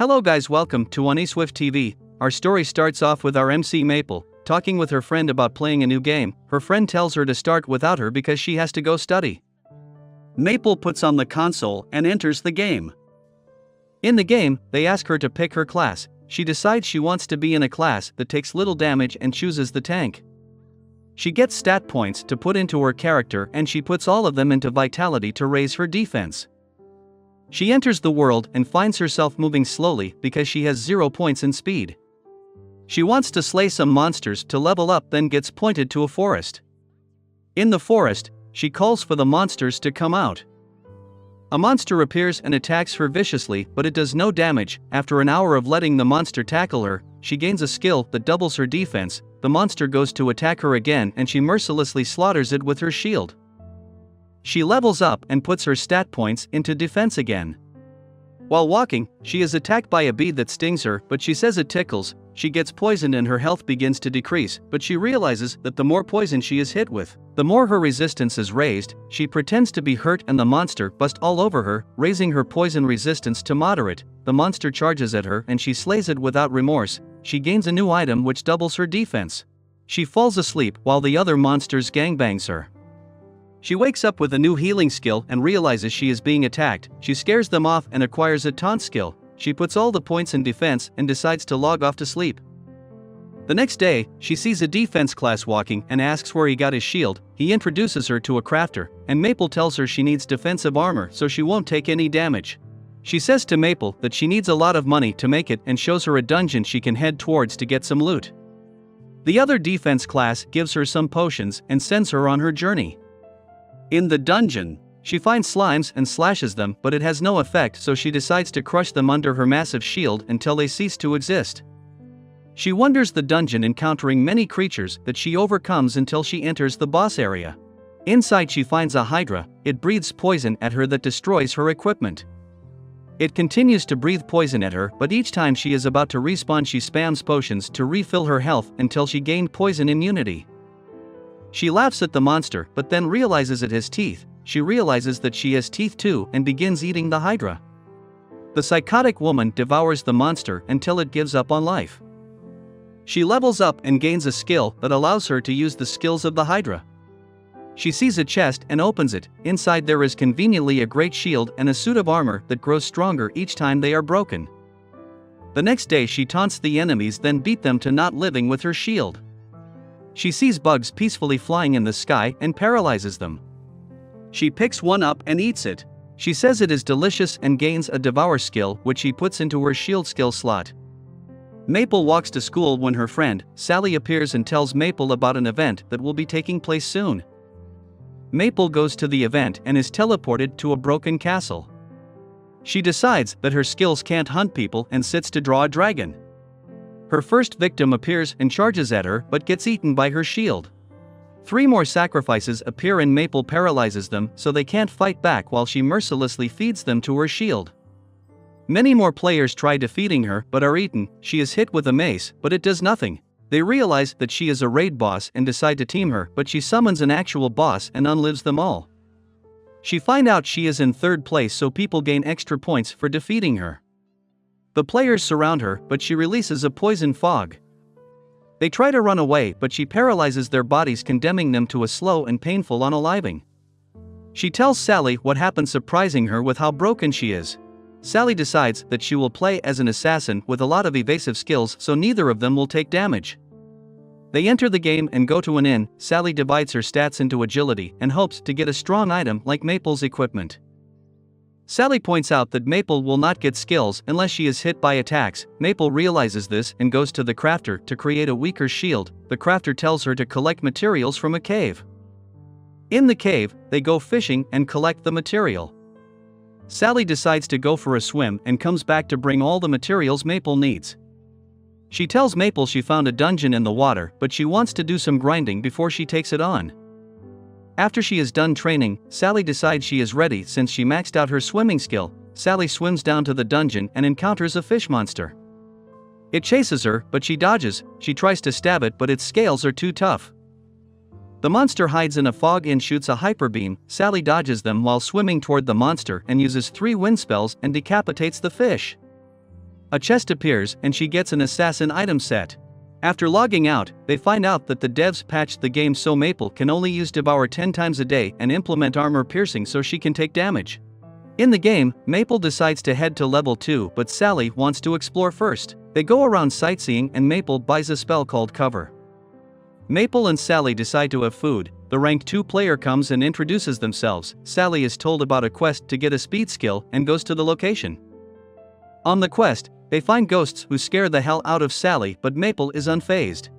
Hello guys, welcome to Swift TV. Our story starts off with our MC Maple talking with her friend about playing a new game. Her friend tells her to start without her because she has to go study. Maple puts on the console and enters the game. In the game, they ask her to pick her class. She decides she wants to be in a class that takes little damage and chooses the tank. She gets stat points to put into her character and she puts all of them into vitality to raise her defense. She enters the world and finds herself moving slowly because she has 0 points in speed. She wants to slay some monsters to level up, then gets pointed to a forest. In the forest, she calls for the monsters to come out. A monster appears and attacks her viciously, but it does no damage. After an hour of letting the monster tackle her, she gains a skill that doubles her defense. The monster goes to attack her again and she mercilessly slaughters it with her shield. She levels up and puts her stat points into defense again. While walking, she is attacked by a bee that stings her, but she says it tickles. She gets poisoned and her health begins to decrease, but she realizes that the more poison she is hit with, the more her resistance is raised. She pretends to be hurt and the monster busts all over her, raising her poison resistance to moderate. The monster charges at her and she slays it without remorse. She gains a new item which doubles her defense. She falls asleep while the other monsters gangbangs her. She wakes up with a new healing skill and realizes she is being attacked. She scares them off and acquires a taunt skill. She puts all the points in defense and decides to log off to sleep. The next day, she sees a defense class walking and asks where he got his shield. He introduces her to a crafter, and Maple tells her she needs defensive armor so she won't take any damage. She says to Maple that she needs a lot of money to make it and shows her a dungeon she can head towards to get some loot. The other defense class gives her some potions and sends her on her journey. In the dungeon, she finds slimes and slashes them, but it has no effect, so she decides to crush them under her massive shield until they cease to exist. She wanders the dungeon, encountering many creatures that she overcomes until she enters the boss area. Inside she finds a hydra. It breathes poison at her that destroys her equipment. It continues to breathe poison at her, but each time she is about to respawn she spams potions to refill her health until she gained poison immunity. She laughs at the monster, but then realizes it has teeth. She realizes that she has teeth too and begins eating the hydra. The psychotic woman devours the monster until it gives up on life. She levels up and gains a skill that allows her to use the skills of the hydra. She sees a chest and opens it. Inside there is conveniently a great shield and a suit of armor that grows stronger each time they are broken. The next day she taunts the enemies, then beat them to not living with her shield. She sees bugs peacefully flying in the sky and paralyzes them. She picks one up and eats it. She says it is delicious and gains a devour skill which she puts into her shield skill slot. Maple walks to school when her friend, Sally, appears and tells Maple about an event that will be taking place soon. Maple goes to the event and is teleported to a broken castle. She decides that her skills can't hunt people and sits to draw a dragon. Her first victim appears and charges at her but gets eaten by her shield. 3 more sacrifices appear and Maple paralyzes them so they can't fight back while she mercilessly feeds them to her shield. Many more players try defeating her but are eaten. She is hit with a mace, but it does nothing. They realize that she is a raid boss and decide to team her, but she summons an actual boss and unlives them all. She finds out she is in 3rd place, so people gain extra points for defeating her. The players surround her, but she releases a poison fog. They try to run away, but she paralyzes their bodies, condemning them to a slow and painful unaliving. She tells Sally what happened, surprising her with how broken she is. Sally decides that she will play as an assassin with a lot of evasive skills so neither of them will take damage. They enter the game and go to an inn. Sally divides her stats into agility and hopes to get a strong item like Maple's equipment. Sally points out that Maple will not get skills unless she is hit by attacks. Maple realizes this and goes to the crafter to create a weaker shield. The crafter tells her to collect materials from a cave. In the cave, they go fishing and collect the material. Sally decides to go for a swim and comes back to bring all the materials Maple needs. She tells Maple she found a dungeon in the water, but she wants to do some grinding before she takes it on. After she is done training, Sally decides she is ready since she maxed out her swimming skill. Sally swims down to the dungeon and encounters a fish monster. It chases her, but she dodges. She tries to stab it, but its scales are too tough. The monster hides in a fog and shoots a hyper beam. Sally dodges them while swimming toward the monster and uses 3 wind spells and decapitates the fish. A chest appears and she gets an assassin item set. After logging out, they find out that the devs patched the game so Maple can only use Devour 10 times a day and implement armor piercing so she can take damage. In the game, Maple decides to head to level 2, but Sally wants to explore first. They go around sightseeing and Maple buys a spell called Cover. Maple and Sally decide to have food. The rank 2 player comes and introduces themselves. Sally is told about a quest to get a speed skill and goes to the location. On the quest, they find ghosts who scare the hell out of Sally, but Maple is unfazed.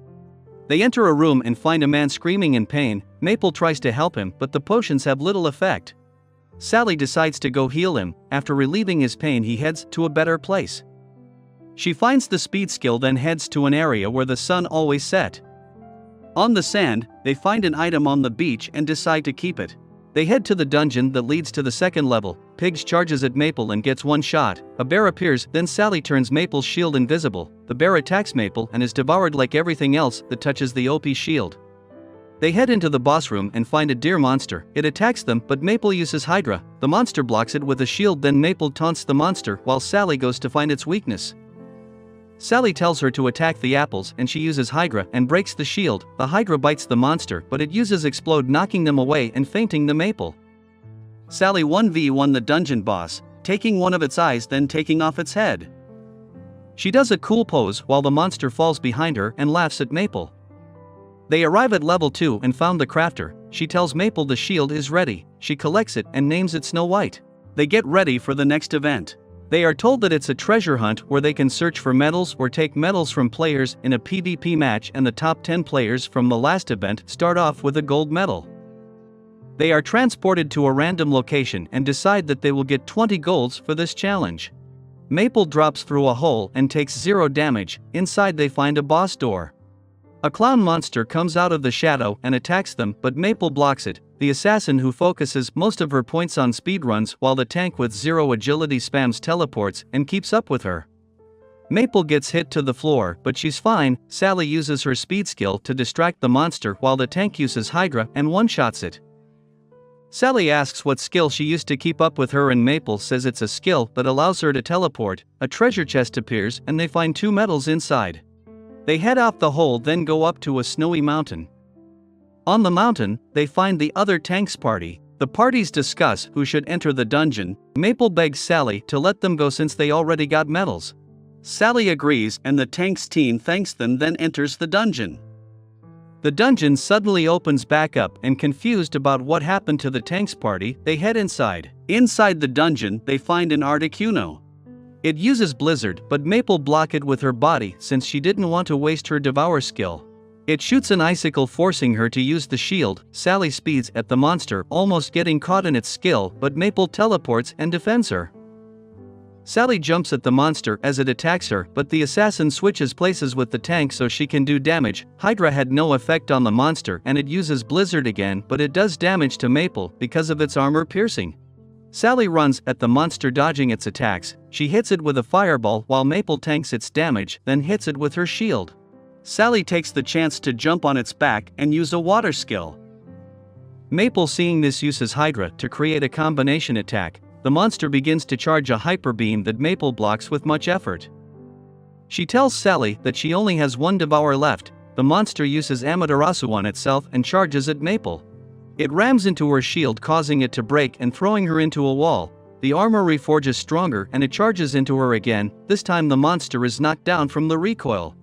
They enter a room and find a man screaming in pain. Maple tries to help him, but the potions have little effect. Sally decides to go heal him. After relieving his pain, he heads to a better place. She finds the speed skill, then heads to an area where the sun always set. On the sand, they find an item on the beach and decide to keep it. They head to the dungeon that leads to the second level. Pigs charges at Maple and gets one shot. A bear appears, then Sally turns Maple's shield invisible. The bear attacks Maple and is devoured like everything else that touches the OP shield. They head into the boss room and find a deer monster. It attacks them, but Maple uses Hydra. The monster blocks it with a shield, then Maple taunts the monster while Sally goes to find its weakness. Sally tells her to attack the apples and she uses Hydra and breaks the shield. The Hydra bites the monster, but it uses Explode, knocking them away and fainting the Maple. Sally 1v1 the dungeon boss, taking one of its eyes then taking off its head. She does a cool pose while the monster falls behind her and laughs at Maple. They arrive at level 2 and found the crafter. She tells Maple the shield is ready. She collects it and names it Snow White. They get ready for the next event. They are told that it's a treasure hunt where they can search for medals or take medals from players in a PvP match, and the top 10 players from the last event start off with a gold medal. They are transported to a random location and decide that they will get 20 golds for this challenge. Maple drops through a hole and takes 0 damage. Inside they find a boss door. A clown monster comes out of the shadow and attacks them, but Maple blocks it. The assassin, who focuses most of her points on speedruns while the tank with 0 agility spams teleports and keeps up with her. Maple gets hit to the floor, but she's fine. Sally uses her speed skill to distract the monster while the tank uses Hydra and one-shots it. Sally asks what skill she used to keep up with her and Maple says it's a skill that allows her to teleport. A treasure chest appears and they find 2 medals inside. They head out the hole, then go up to a snowy mountain. On the mountain, they find the other tanks party. The parties discuss who should enter the dungeon. Maple begs Sally to let them go since they already got medals. Sally agrees and the tanks team thanks them, then enters the dungeon. The dungeon suddenly opens back up, and confused about what happened to the tanks party, they head inside. Inside the dungeon, they find an Articuno. It uses Blizzard, but Maple block it with her body since she didn't want to waste her Devour skill. It shoots an icicle, forcing her to use the shield. Sally speeds at the monster, almost getting caught in its skill, but Maple teleports and defends her. Sally jumps at the monster as it attacks her, but the assassin switches places with the tank so she can do damage. Hydra had no effect on the monster and it uses Blizzard again, but it does damage to Maple because of its armor piercing. Sally runs at the monster, dodging its attacks. She hits it with a fireball while Maple tanks its damage, then hits it with her shield. Sally takes the chance to jump on its back and use a water skill. Maple, seeing this, uses Hydra to create a combination attack. The monster begins to charge a hyper beam that Maple blocks with much effort. She tells Sally that she only has 1 Devour left. The monster uses Amaterasu on itself and charges at Maple. It rams into her shield, causing it to break and throwing her into a wall. The armor reforges stronger and it charges into her again. This time the monster is knocked down from the recoil.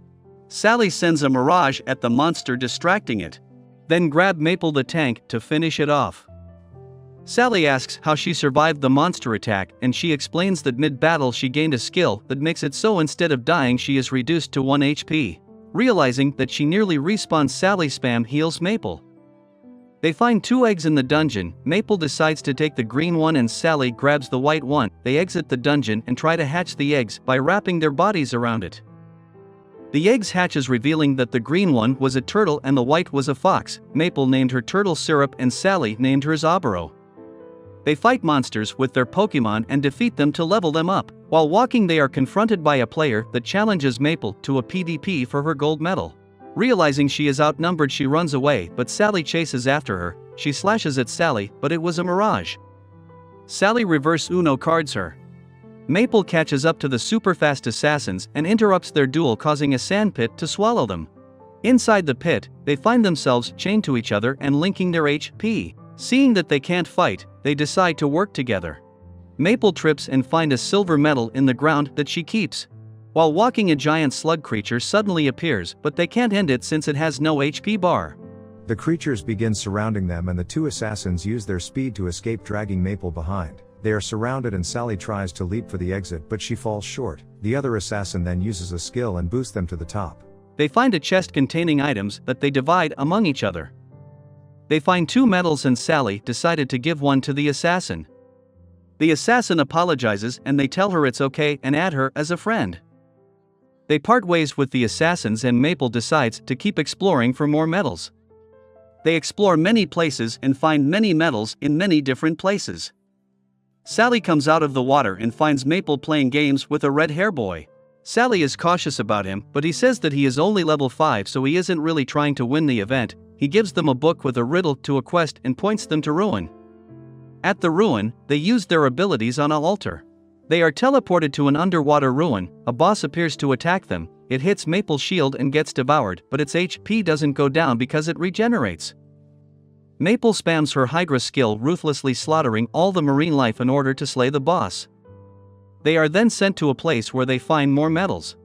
Sally sends a mirage at the monster, distracting it. Then grab Maple the tank to finish it off. Sally asks how she survived the monster attack, and she explains that mid-battle she gained a skill that makes it so instead of dying she is reduced to 1 HP. Realizing that she nearly respawns, Sally spam heals Maple. They find 2 eggs in the dungeon. Maple decides to take the green one and Sally grabs the white one. They exit the dungeon and try to hatch the eggs by wrapping their bodies around it. The eggs hatches, revealing that the green one was a turtle and the white was a fox. Maple named her Turtle Syrup and Sally named hers Oboro. They fight monsters with their Pokemon and defeat them to level them up. While walking, they are confronted by a player that challenges Maple to a PvP for her gold medal. Realizing she is outnumbered, she runs away, but Sally chases after her. She slashes at Sally, but it was a mirage. Sally reverse Uno cards her. Maple catches up to the super-fast assassins and interrupts their duel, causing a sand pit to swallow them. Inside the pit, they find themselves chained to each other and linking their HP. Seeing that they can't fight, they decide to work together. Maple trips and finds a silver medal in the ground that she keeps. While walking, a giant slug creature suddenly appears, but they can't end it since it has no HP bar. The creatures begin surrounding them and the two assassins use their speed to escape, dragging Maple behind. They are surrounded and Sally tries to leap for the exit, but she falls short. The other assassin then uses a skill and boosts them to the top. They find a chest containing items that they divide among each other. They find 2 medals and Sally decided to give one to the assassin. The assassin apologizes and they tell her it's okay and add her as a friend. They part ways with the assassins and Maple decides to keep exploring for more medals. They explore many places and find many medals in many different places. Sally comes out of the water and finds Maple playing games with a red hair boy. Sally is cautious about him, but he says that he is only level 5, so he isn't really trying to win the event. He gives them a book with a riddle to a quest and points them to ruin. At the ruin, they use their abilities on an altar. They are teleported to an underwater ruin. A boss appears to attack them. It hits Maple's shield and gets devoured, but its HP doesn't go down because it regenerates. Maple spams her Hydra skill, ruthlessly slaughtering all the marine life in order to slay the boss. They are then sent to a place where they find more medals.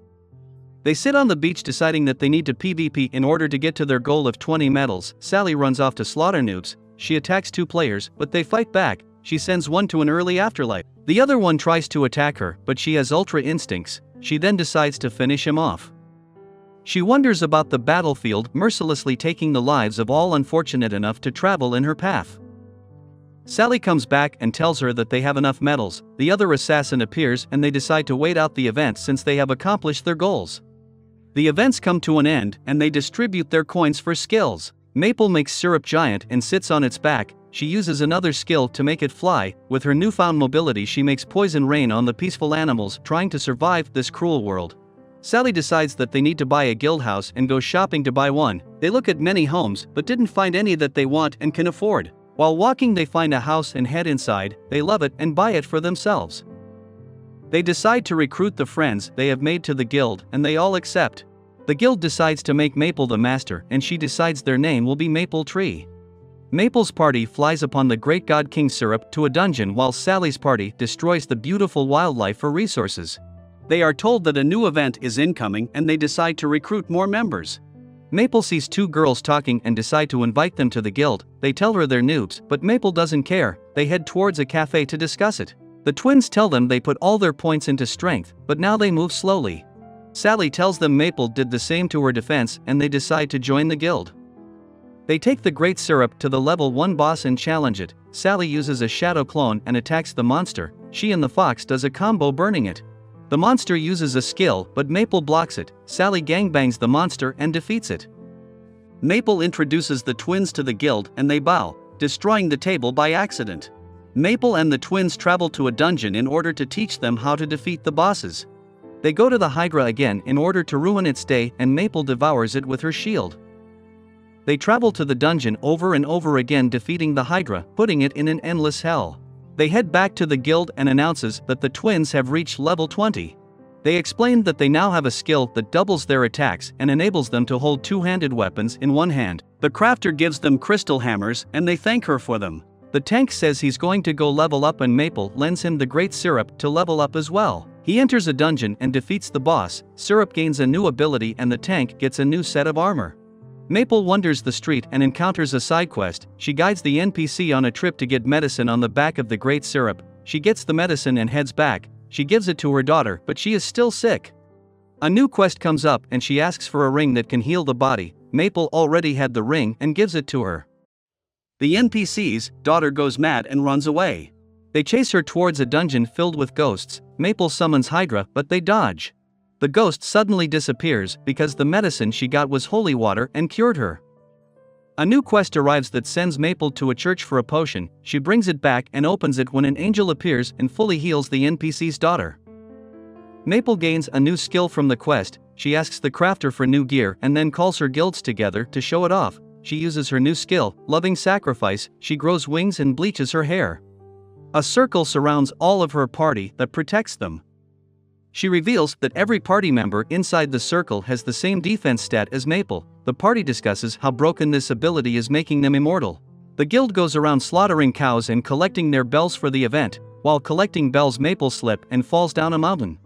They sit on the beach deciding that they need to PvP in order to get to their goal of 20 medals. Sally runs off to slaughter noobs. She attacks 2 players, but they fight back. She sends one to an early afterlife. The other one tries to attack her, but she has ultra instincts. She then decides to finish him off. She wonders about the battlefield, mercilessly taking the lives of all unfortunate enough to travel in her path. Sally comes back and tells her that they have enough medals. The other assassin appears and they decide to wait out the event since they have accomplished their goals. The events come to an end and they distribute their coins for skills. Maple makes Syrup giant and sits on its back. She uses another skill to make it fly. With her newfound mobility, she makes poison rain on the peaceful animals trying to survive this cruel world. Sally decides that they need to buy a guild house and goes shopping to buy one. They look at many homes but didn't find any that they want and can afford. While walking, they find a house and head inside. They love it and buy it for themselves. They decide to recruit the friends they have made to the guild and they all accept. The guild decides to make Maple the master and she decides their name will be Maple Tree. Maple's party flies upon the great god King Syrup to a dungeon while Sally's party destroys the beautiful wildlife for resources. They are told that a new event is incoming and they decide to recruit more members. Maple sees 2 girls talking and decide to invite them to the guild. They tell her they're noobs, but Maple doesn't care. They head towards a cafe to discuss it. The twins tell them they put all their points into strength, but now they move slowly. Sally tells them Maple did the same to her defense and they decide to join the guild. They take the Great Syrup to the level 1 boss and challenge it. Sally uses a shadow clone and attacks the monster. She and the fox does a combo, burning it. The monster uses a skill, but Maple blocks it. Sally gangbangs the monster and defeats it. Maple introduces the twins to the guild and they bow, destroying the table by accident. Maple and the twins travel to a dungeon in order to teach them how to defeat the bosses. They go to the Hydra again in order to ruin its day and Maple devours it with her shield. They travel to the dungeon over and over again, defeating the Hydra, putting it in an endless hell. They head back to the guild and announces that the twins have reached level 20. They explain that they now have a skill that doubles their attacks and enables them to hold 2-handed weapons in one hand. The crafter gives them crystal hammers and they thank her for them. The tank says he's going to go level up and Maple lends him the Great Syrup to level up as well. He enters a dungeon and defeats the boss. Syrup gains a new ability and the tank gets a new set of armor. Maple wanders the street and encounters a side quest. She guides the NPC on a trip to get medicine on the back of the Great Syrup. She gets the medicine and heads back. She gives it to her daughter, but she is still sick. A new quest comes up and she asks for a ring that can heal the body. Maple already had the ring and gives it to her. The NPC's daughter goes mad and runs away. They chase her towards a dungeon filled with ghosts. Maple summons Hydra, but they dodge. The ghost suddenly disappears because the medicine she got was holy water and cured her. A new quest arrives that sends Maple to a church for a potion. She brings it back and opens it when an angel appears and fully heals the NPC's daughter. Maple gains a new skill from the quest. She asks the crafter for new gear and then calls her guilds together to show it off. She uses her new skill, Loving Sacrifice. She grows wings and bleaches her hair. A circle surrounds all of her party that protects them. She reveals that every party member inside the circle has the same defense stat as Maple. The party discusses how broken this ability is, making them immortal. The guild goes around slaughtering cows and collecting their bells for the event. While collecting bells, Maple slips and falls down a mountain.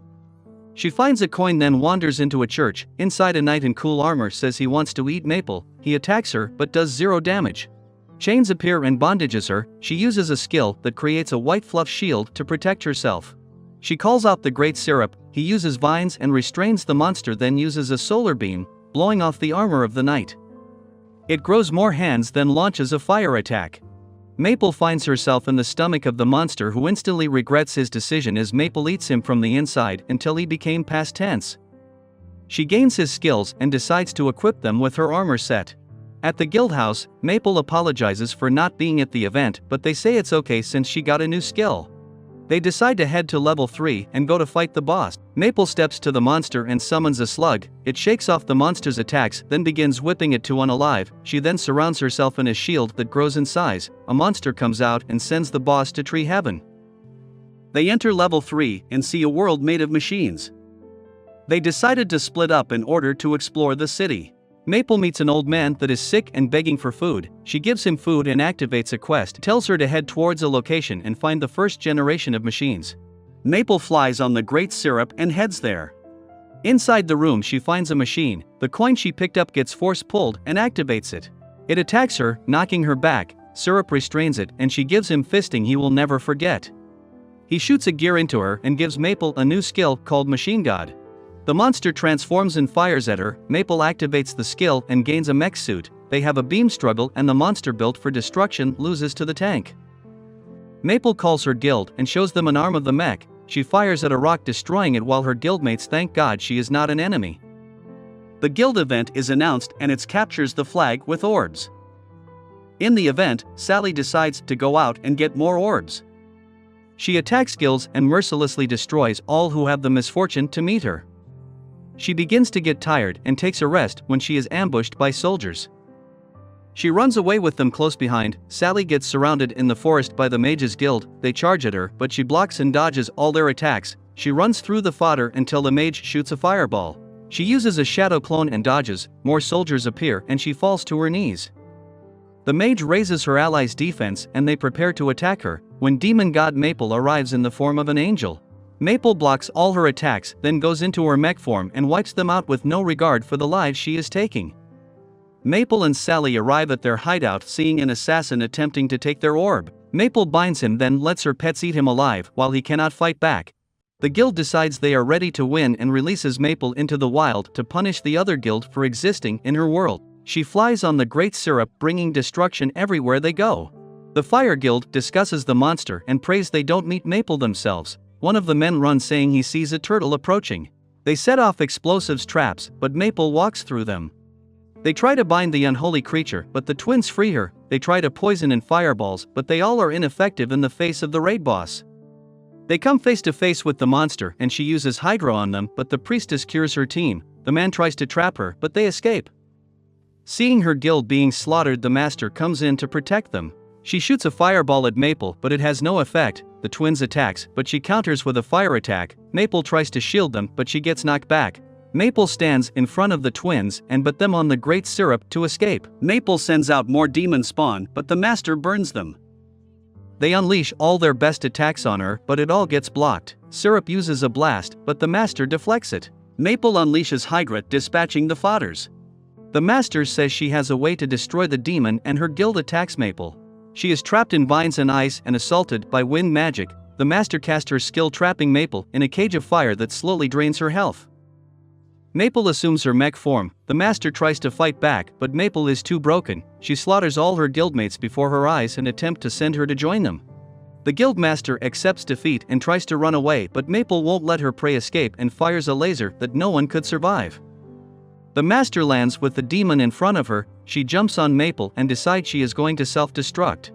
She finds a coin, then wanders into a church. Inside, a knight in cool armor says he wants to eat Maple. He attacks her but does 0 damage. Chains appear and bondages her. She uses a skill that creates a white fluff shield to protect herself. She calls out the Great Syrup. He uses vines and restrains the monster, then uses a solar beam, blowing off the armor of the knight. It grows more hands, then launches a fire attack. Maple finds herself in the stomach of the monster, who instantly regrets his decision as Maple eats him from the inside until he became past tense. She gains his skills and decides to equip them with her armor set. At the guild house, Maple apologizes for not being at the event, but they say it's okay since she got a new skill. They decide to head to level 3 and go to fight the boss. Maple steps to the monster and summons a slug. It shakes off the monster's attacks, then begins whipping it to unalive. She then surrounds herself in a shield that grows in size. A monster comes out and sends the boss to tree heaven. They enter level 3 and see a world made of machines. They decided to split up in order to explore the city. Maple meets an old man that is sick and begging for food. She gives him food and activates a quest, tells her to head towards a location and find the first generation of machines. Maple flies on the Great Syrup and heads there. Inside the room, she finds a machine. The coin she picked up gets force pulled and activates it. It attacks her, knocking her back. Syrup restrains it and she gives him fisting he will never forget. He shoots a gear into her and gives Maple a new skill called Machine God. The monster transforms and fires at her. Maple activates the skill and gains a mech suit. They have a beam struggle and the monster built for destruction loses to the tank. Maple calls her guild and shows them an arm of the mech. She fires at a rock, destroying it, while her guildmates thank God she is not an enemy. The guild event is announced and it captures the flag with orbs. In the event, Sally decides to go out and get more orbs. She attacks guilds and mercilessly destroys all who have the misfortune to meet her. She begins to get tired and takes a rest when she is ambushed by soldiers. She runs away with them close behind. Sally gets surrounded in the forest by the Mages Guild. They charge at her, but she blocks and dodges all their attacks. She runs through the fodder until the mage shoots a fireball. She uses a shadow clone and dodges. More soldiers appear and she falls to her knees. The mage raises her allies' defense and they prepare to attack her, when demon god Maple arrives in the form of an angel. Maple blocks all her attacks, then goes into her mech form and wipes them out with no regard for the lives she is taking. Maple and Sally arrive at their hideout, seeing an assassin attempting to take their orb. Maple binds him, then lets her pets eat him alive while he cannot fight back. The guild decides they are ready to win and releases Maple into the wild to punish the other guild for existing in her world. She flies on the Great Syrup, bringing destruction everywhere they go. The Fire Guild discusses the monster and prays they don't meet Maple themselves. One of the men runs, saying he sees a turtle approaching. They set off explosives traps, but Maple walks through them. They try to bind the unholy creature, but the twins free her. They try to poison and fireballs, but they all are ineffective in the face of the raid boss. They come face to face with the monster and she uses Hydra on them, but the priestess cures her team. The man tries to trap her, but they escape. Seeing her guild being slaughtered, the master comes in to protect them. She shoots a fireball at Maple, but it has no effect. The twins attacks, but she counters with a fire attack. Maple tries to shield them, but she gets knocked back. Maple stands in front of the twins and but them on the Great Syrup to escape. Maple sends out more demon spawn, but the master burns them. They unleash all their best attacks on her, but it all gets blocked. Syrup uses a blast, but the master deflects it. Maple unleashes Hydra, dispatching the fodders. The master says she has a way to destroy the demon and her guild attacks Maple. She is trapped in vines and ice and assaulted by wind magic. The master casts her skill, trapping Maple in a cage of fire that slowly drains her health. Maple assumes her mech form. The master tries to fight back, but Maple is too broken. She slaughters all her guildmates before her eyes and attempt to send her to join them. The guildmaster accepts defeat and tries to run away, but Maple won't let her prey escape and fires a laser that no one could survive. The master lands with the demon in front of her. She jumps on Maple and decides she is going to self-destruct.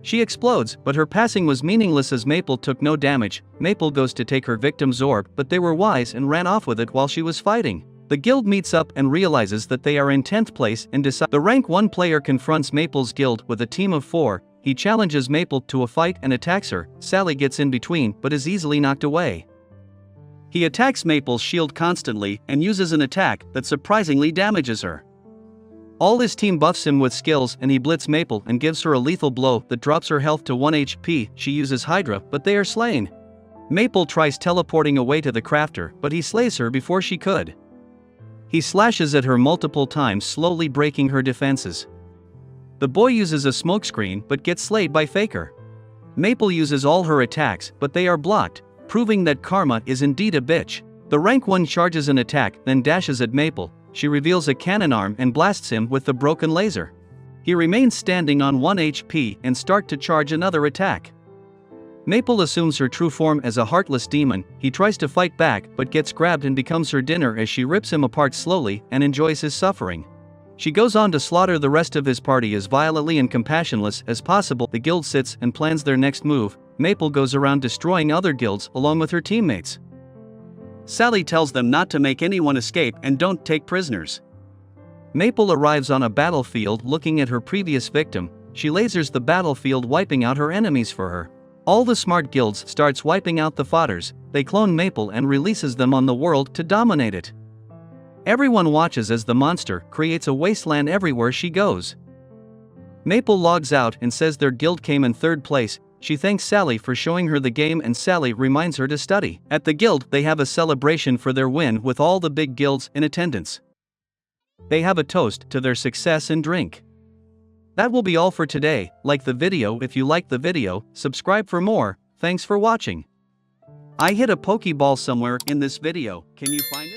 She explodes, but her passing was meaningless as Maple took no damage. Maple goes to take her victim's orb, but they were wise and ran off with it while she was fighting. The guild meets up and realizes that they are in 10th place and decide. The rank 1 player confronts Maple's guild with a team of 4. he challenges Maple to a fight and attacks her. Sally gets in between but is easily knocked away. He attacks Maple's shield constantly and uses an attack that surprisingly damages her. All his team buffs him with skills and he blitz Maple and gives her a lethal blow that drops her health to 1 HP. She uses Hydra but they are slain. Maple tries teleporting away to the crafter but he slays her before she could. He slashes at her multiple times, slowly breaking her defenses. The boy uses a smokescreen but gets slayed by Faker. Maple uses all her attacks but they are blocked, proving that Karma is indeed a bitch. The rank 1 charges an attack then dashes at Maple. She reveals a cannon arm and blasts him with the broken laser. He remains standing on 1 HP and starts to charge another attack. Maple assumes her true form as a heartless demon. He tries to fight back but gets grabbed and becomes her dinner as she rips him apart slowly and enjoys his suffering. She goes on to slaughter the rest of his party as violently and compassionless as possible. The guild sits and plans their next move. Maple goes around destroying other guilds along with her teammates. Sally tells them not to make anyone escape and don't take prisoners. Maple arrives on a battlefield looking at her previous victim. She lasers the battlefield, wiping out her enemies for her. All the smart guilds starts wiping out the fodders. They clone Maple and releases them on the world to dominate it. Everyone watches as the monster creates a wasteland everywhere she goes. Maple logs out and says their guild came in 3rd place. She thanks Sally for showing her the game and Sally reminds her to study. At the guild they have a celebration for their win with all the big guilds in attendance. They have a toast to their success and drink. That will be all for today. Like the video if you like the video, subscribe for more. Thanks for watching. I hit a Pokeball somewhere in this video, can you find it?